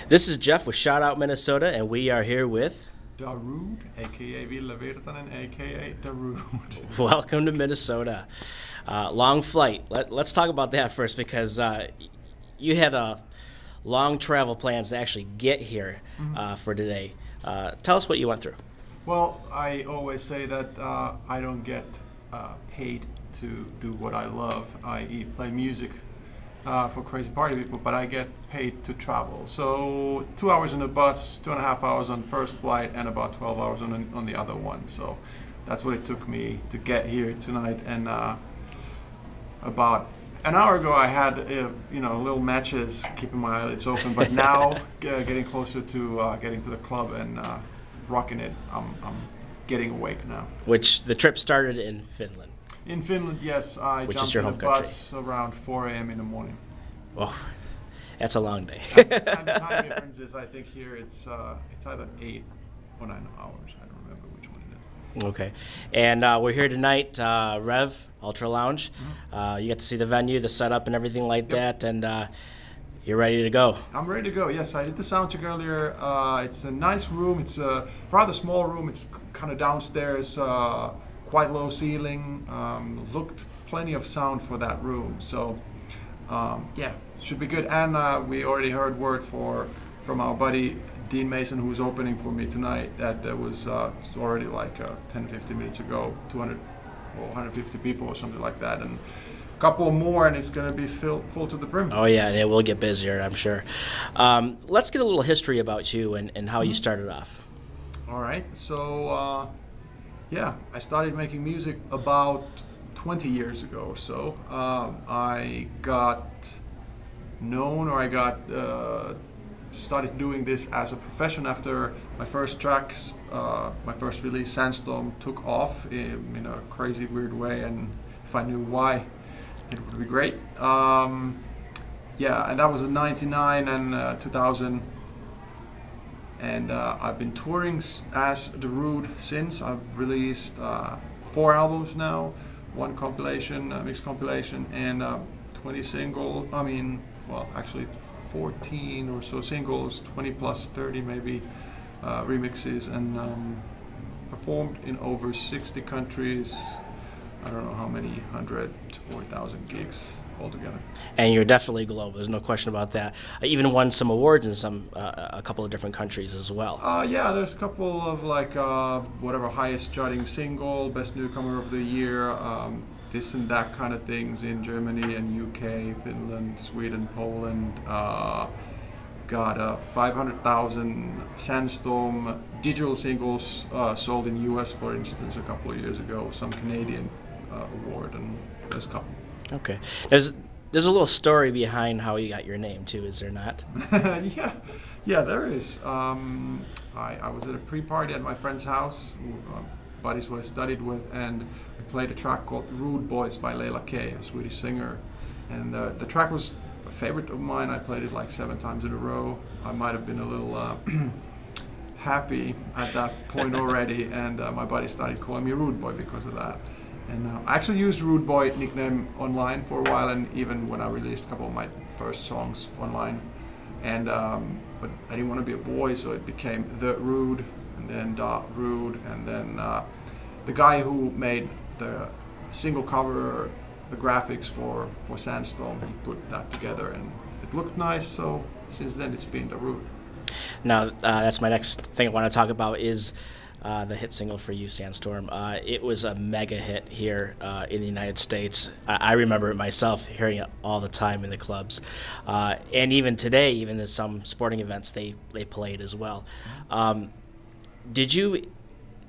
This is Jeff with Shout Out Minnesota, and we are here with Darude, aka Ville Virtanen, aka Darude. Welcome to Minnesota. Long flight. Let's talk about that first, because you had long travel plans to actually get here for today. Tell us what you went through. Well, I always say that I don't get paid to do what I love, i.e. play music for crazy party people, but I get paid to travel. So 2 hours in a bus, 2.5 hours on first flight, and about 12 hours on the other one. So that's what it took me to get here tonight. And about an hour ago, I had little matches keeping my eyelids open, but now getting closer to getting to the club and rocking it, I'm getting awake now. Which the trip started in Finland. In Finland, yes. I jumped in a bus around 4 a.m. in the morning. Oh, that's a long day. and the time difference is, I think here it's either 8 or 9 hours. I don't remember which one it is. Okay. And we're here tonight, Rev, Ultra Lounge. You get to see the venue, the setup, and everything like that, and you're ready to go. I'm ready to go, yes. I did the sound check earlier. It's a nice room. It's a rather small room. It's kind of downstairs, quite low ceiling. Looked plenty of sound for that room. So, yeah, should be good. And we already heard word from our buddy Dean Mason, who's opening for me tonight, that there was already like 10-15 minutes ago, 200 or 150 people or something like that. And couple more and it's going to be full to the brim. Oh yeah, and it will get busier, I'm sure. Let's get a little history about you and how you started off. All right, so yeah, I started making music about 20 years ago or so. I got known, or I got started doing this as a profession after my first tracks, my first release, Sandstorm, took off in a crazy, weird way, and if I knew why, it would be great. Yeah, and that was in '99 and 2000. And I've been touring as Darude since. I've released 4 albums now, 1 compilation, mixed compilation, and 20 singles. I mean, well, actually 14 or so singles, 20 plus 30 maybe remixes, and performed in over 60 countries. I don't know how many 100 or 1,000 gigs altogether. And you're definitely global. There's no question about that. I even won some awards in a couple of different countries as well. Yeah, there's a couple of like whatever highest charting single, best newcomer of the year, this and that kind of things in Germany and UK, Finland, Sweden, Poland. Got 500,000 Sandstorm digital singles sold in US, for instance, a couple of years ago. Some Canadian award, and there's a couple. Okay. There's a little story behind how you got your name too, is there not? Yeah, there is. I was at a pre-party at my friend's house, buddies who I studied with, and I played a track called Rude Boys by Leila K, a Swedish singer. And the track was a favorite of mine. I played it like 7 times in a row. I might have been a little happy at that point already, and my buddy started calling me Rude Boy because of that. And I actually used Rude Boy nickname online for a while, and even when I released a couple of my first songs online. And but I didn't want to be a boy, so it became The Rude, and then Rude, and then the guy who made the single cover, the graphics for Sandstorm, he put that together, and it looked nice. So since then, it's been Darude. Now that's my next thing I want to talk about is the hit single for you, Sandstorm. It was a mega hit here in the United States. I remember it myself, hearing it all the time in the clubs. And even today, even in some sporting events, they play it as well. Could you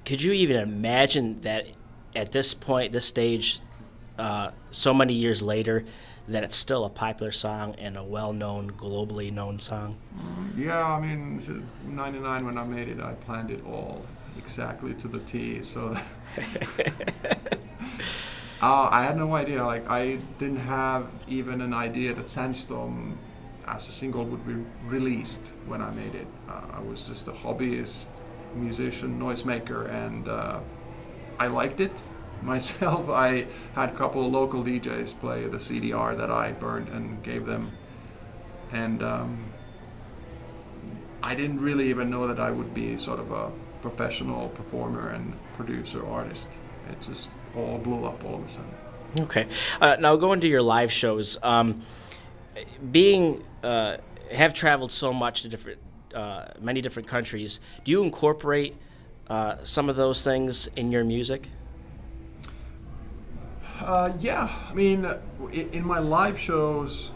even imagine that at this point, this stage, so many years later, that it's still a popular song and a well-known, globally known song? Yeah, I mean, '99 when I made it, I planned it all exactly to the T. So I had no idea. Like, I didn't have even an idea that Sandstorm as a single would be released when I made it. I was just a hobbyist, musician, noisemaker, and I liked it myself. I had a couple of local DJs play the CDR that I burned and gave them, and I didn't really even know that I would be sort of a professional performer and producer artist. It just all blew up all of a sudden. Okay. Now going to your live shows, have traveled so much to many different countries. Do you incorporate some of those things in your music? Yeah, I mean, in my live shows,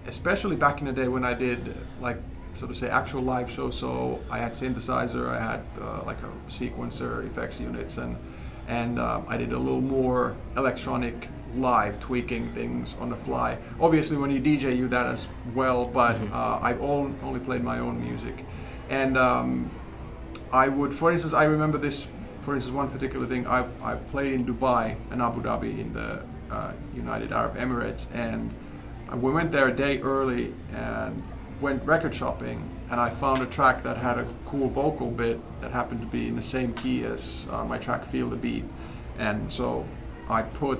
especially back in the day when I did, like, so to say, actual live shows, so I had synthesizer, I had like a sequencer, effects units, and I did a little more electronic live tweaking things on the fly. Obviously when you DJ you that as well, but I've only played my own music. And I would, for instance, I remember this, for instance, one particular thing, I played in Dubai and Abu Dhabi in the United Arab Emirates, and we went there a day early and went record shopping, and I found a track that had a cool vocal bit that happened to be in the same key as my track Feel the Beat. And so I put,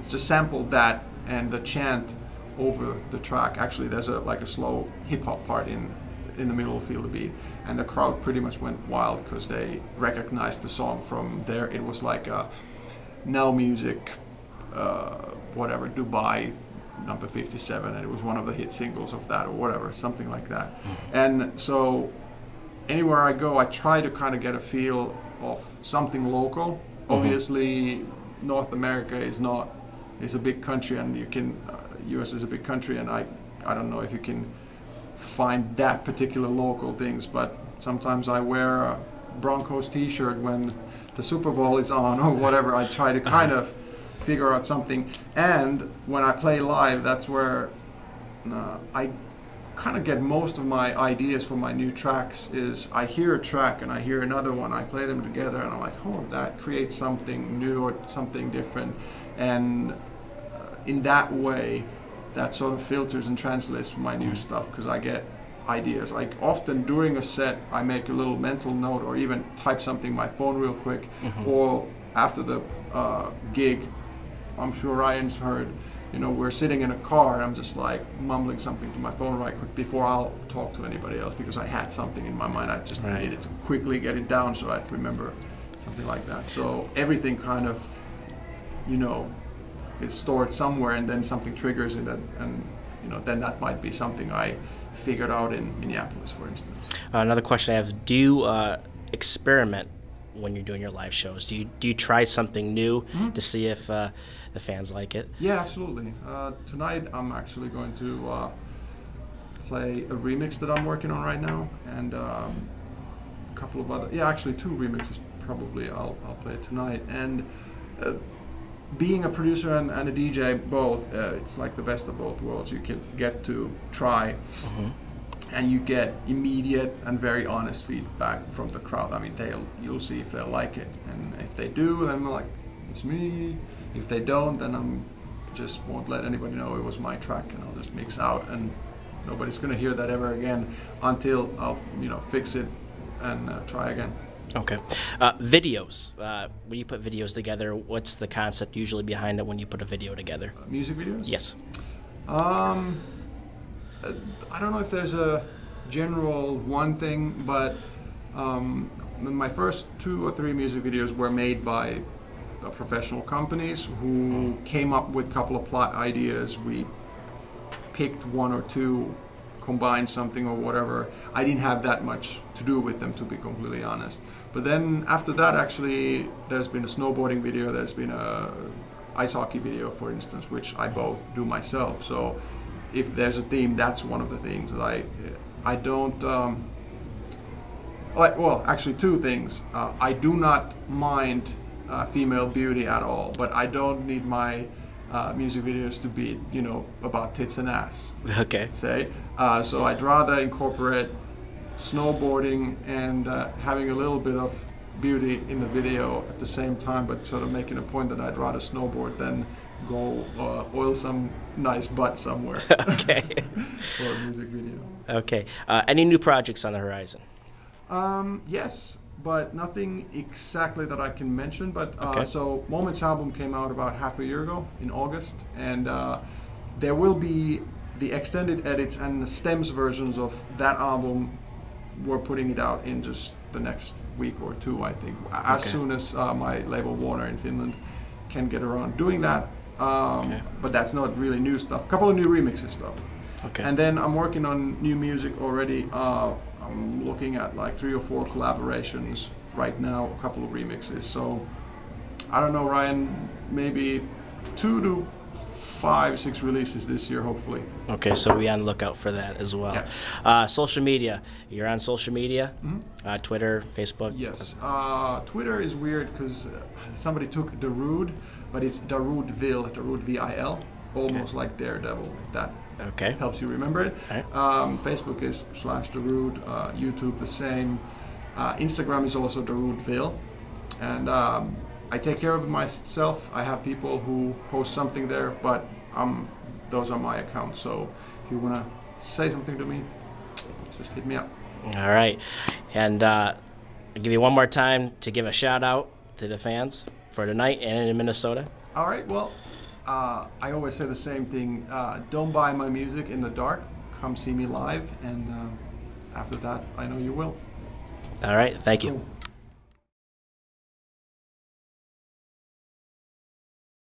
just sampled that and the chant over the track. Actually there's like a slow hip hop part in the middle of Feel the Beat, and the crowd pretty much went wild because they recognized the song from there. It was like a Now Music, whatever, Dubai number 57, and it was one of the hit singles of that or whatever, something like that. And so anywhere I go I try to kind of get a feel of something local. Obviously North America is a big country, and you can US is a big country, and I don't know if you can find that particular local things, but sometimes I wear a Broncos t-shirt when the Super Bowl is on or whatever. I try to kind of figure out something, and when I play live, that's where I kind of get most of my ideas for my new tracks. Is I hear a track and I hear another one, I play them together, and I'm like, oh, that creates something new or something different, and in that way that sort of filters and translates for my new stuff, because I get ideas. Like often during a set I make a little mental note or even type something on my phone real quick, or after the gig, I'm sure Ryan's heard, you know, we're sitting in a car and I'm just like mumbling something to my phone right quick before I'll talk to anybody else, because I had something in my mind. I just needed to quickly get it down so I remember something like that. So everything kind of, you know, is stored somewhere, and then something triggers it, and you know, then that might be something I figured out in Minneapolis, for instance. Another question I have: do you experiment when you're doing your live shows? Do you try something new to see if the fans like it? Yeah, absolutely. Tonight I'm actually going to play a remix that I'm working on right now, and a couple of other, actually 2 remixes probably I'll play tonight. And being a producer and a DJ both, it's like the best of both worlds. You can get to try, and you get immediate and very honest feedback from the crowd. I mean, you'll see if they'll like it, and if they do, then I'm like, it's me. If they don't, then I'm just won't let anybody know it was my track, and I'll just mix out, and nobody's gonna hear that ever again until I'll, you know, fix it and try again. Okay. Videos. When you put videos together, what's the concept usually behind it when you put a video together? Music videos? Yes. I don't know if there's a general one thing, but my first 2 or 3 music videos were made by professional companies who came up with a couple of plot ideas. We picked 1 or 2, combined something or whatever. I didn't have that much to do with them, to be completely honest. But then after that, actually, there's been a snowboarding video, there's been a ice hockey video, for instance, which I both do myself. So if there's a theme, that's one of the themes that I don't well, actually 2 things. I do not mind female beauty at all, but I don't need my music videos to be, you know, about tits and ass. Okay. Say, so I'd rather incorporate snowboarding and having a little bit of beauty in the video at the same time, but sort of making a point that I'd rather snowboard than go oil some nice butt somewhere. Okay. For a music video. Okay. Any new projects on the horizon? Yes, but nothing exactly that I can mention. But so Moments album came out about half a year ago in August, and there will be the extended edits and the stems versions of that album, we're putting it out in just the next week or two, I think. As soon as my label Warner in Finland can get around doing that. But that's not really new stuff. A couple of new remixes though. Okay. And then I'm working on new music already. I'm looking at like 3 or 4 collaborations right now, a couple of remixes. So I don't know, Ryan, maybe 2 to 5, 6 releases this year, hopefully. Okay, so be on the lookout for that as well. Yeah. Social media. You're on social media? Twitter, Facebook? Yes. Twitter is weird because somebody took Darude, but it's Darudeville, Darude V-I-L, almost like Daredevil, if that helps you remember it. Right. Facebook is /Darude, YouTube the same. Instagram is also Darudeville. And I take care of it myself. I have people who post something there, but those are my accounts. So if you want to say something to me, just hit me up. All right. And I'll give you one more time to give a shout out to the fans for tonight and in Minnesota. All right. Well, I always say the same thing. Don't buy my music in the dark. Come see me live. And after that, I know you will. All right. Thank you. Cool.